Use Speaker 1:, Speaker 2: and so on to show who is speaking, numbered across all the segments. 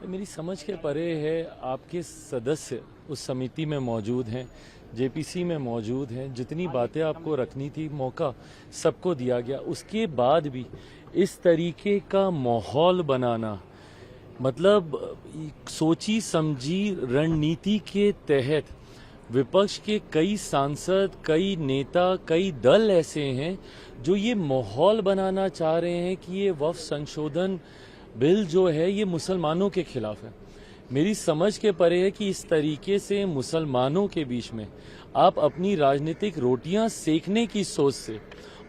Speaker 1: मेरी समझ के परे है। आपके सदस्य उस समिति में मौजूद हैं, जेपीसी में मौजूद हैं। जितनी बातें आपको रखनी थी मौका सबको दिया गया। उसके बाद भी इस तरीके का माहौल बनाना, मतलब सोची समझी रणनीति के तहत विपक्ष के कई सांसद, कई नेता, कई दल ऐसे हैं जो ये माहौल बनाना चाह रहे हैं कि ये वक्फ संशोधन बिल जो है ये मुसलमानों के खिलाफ है। मेरी समझ के परे है कि इस तरीके से मुसलमानों के बीच में आप अपनी राजनीतिक रोटियां सेकने की सोच से,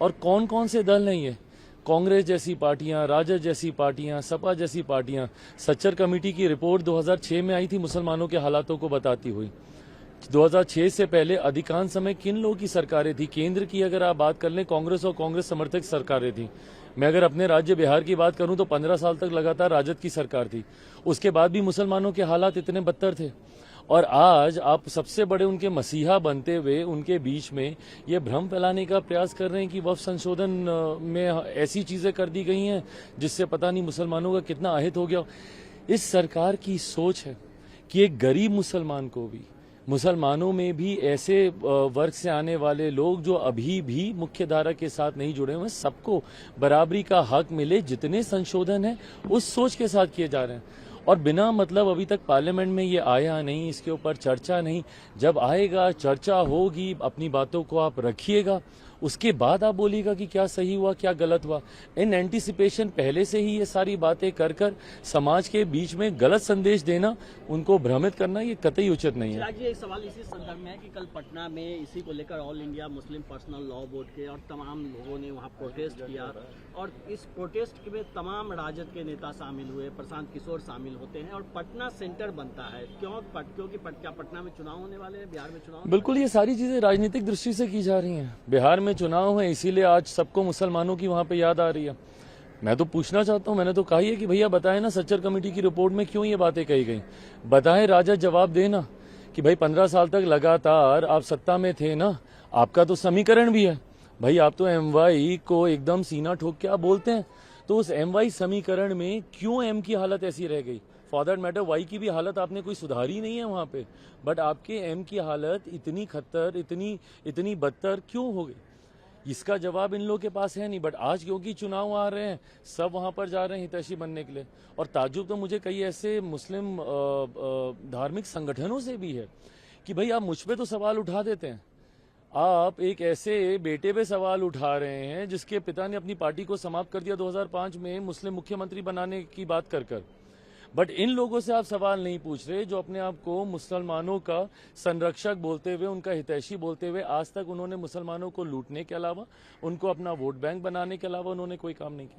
Speaker 1: और कौन कौन से दल नहीं है, कांग्रेस जैसी पार्टियां, राजद जैसी पार्टियां, सपा जैसी पार्टियां। सच्चर कमेटी की रिपोर्ट 2006 में आई थी मुसलमानों के हालातों को बताती हुई। 2006 से पहले अधिकांश समय किन लोगों की सरकारें थी? केंद्र की अगर आप बात कर लें, कांग्रेस और कांग्रेस समर्थक सरकारें थी। मैं अगर अपने राज्य बिहार की बात करूं तो 15 साल तक लगातार राजद की सरकार थी। उसके बाद भी मुसलमानों के हालात इतने बदतर थे। और आज आप सबसे बड़े उनके मसीहा बनते हुए उनके बीच में ये भ्रम फैलाने का प्रयास कर रहे हैं कि वक्फ संशोधन में ऐसी चीजें कर दी गई हैं जिससे पता नहीं मुसलमानों का कितना अहित हो गया। इस सरकार की सोच है कि एक गरीब मुसलमान को भी, मुसलमानों में भी ऐसे वर्ग से आने वाले लोग जो अभी भी मुख्य धारा के साथ नहीं जुड़े हुए, सबको बराबरी का हक मिले। जितने संशोधन हैं उस सोच के साथ किए जा रहे हैं। और बिना मतलब अभी तक पार्लियामेंट में ये आया नहीं, इसके ऊपर चर्चा नहीं। जब आएगा, चर्चा होगी, अपनी बातों को आप रखिएगा, उसके बाद आप बोलिएगा कि क्या सही हुआ, क्या गलत हुआ। इन एंटीसिपेशन पहले से ही ये सारी बातें कर कर समाज के बीच में गलत संदेश देना, उनको भ्रमित करना, ये कतई उचित नहीं है।
Speaker 2: एक सवाल इसी संदर्भ में है कि कल पटना में इसी को लेकर all India Muslim personal law board के और तमाम लोगों ने वहां प्रोटेस्ट किया, और इस प्रोटेस्ट में तमाम राजद के नेता शामिल हुए, प्रशांत किशोर शामिल होते हैं, और पटना सेंटर बनता है। क्योंकि क्या पटना में चुनाव होने वाले हैं, बिहार में चुनाव?
Speaker 1: बिल्कुल, ये सारी चीजें राजनीतिक दृष्टि से की जा रही हैं। बिहार में चुनाव है, इसीलिए आज सबको मुसलमानों की वहां पे याद आ रही है। मैं तो पूछना चाहता हूं, मैंने तो कहा ही है कि भैया बताएं ना, सच्चर कमेटी की रिपोर्ट में क्यों ये बातें कही गई? बताएं, राजद जवाब देना कि भाई 15 साल तक लगातार आप सत्ता में थे ना, आपका तो समीकरण भी है भाई। आप तो एमवाई को एकदम सीना ठोक के आप बोलते हैं, तो उस एमवाई समीकरण में क्यों एम की हालत ऐसी रह गई? फॉर दैट मैटर वाई की भी हालत आपने कोई सुधारी नहीं है वहां पे, बट आपके एम की हालत इतनी खतर, इतनी बदतर क्यों हो गई? इसका जवाब इन लोगों के पास है नहीं। बट आज क्योंकि चुनाव आ रहे हैं, सब वहां पर जा रहे हैं हितैषी बनने के लिए। और ताज्जुब तो मुझे कई ऐसे मुस्लिम धार्मिक संगठनों से भी है कि भाई आप मुझ पे तो सवाल उठा देते हैं, आप एक ऐसे बेटे पे सवाल उठा रहे हैं जिसके पिता ने अपनी पार्टी को समाप्त कर दिया 2005 में मुस्लिम मुख्यमंत्री बनाने की बात कर। बट इन लोगों से आप सवाल नहीं पूछ रहे जो अपने आप को मुसलमानों का संरक्षक बोलते हुए, उनका हितैषी बोलते हुए, आज तक उन्होंने मुसलमानों को लूटने के अलावा, उनको अपना वोट बैंक बनाने के अलावा उन्होंने कोई काम नहीं किया।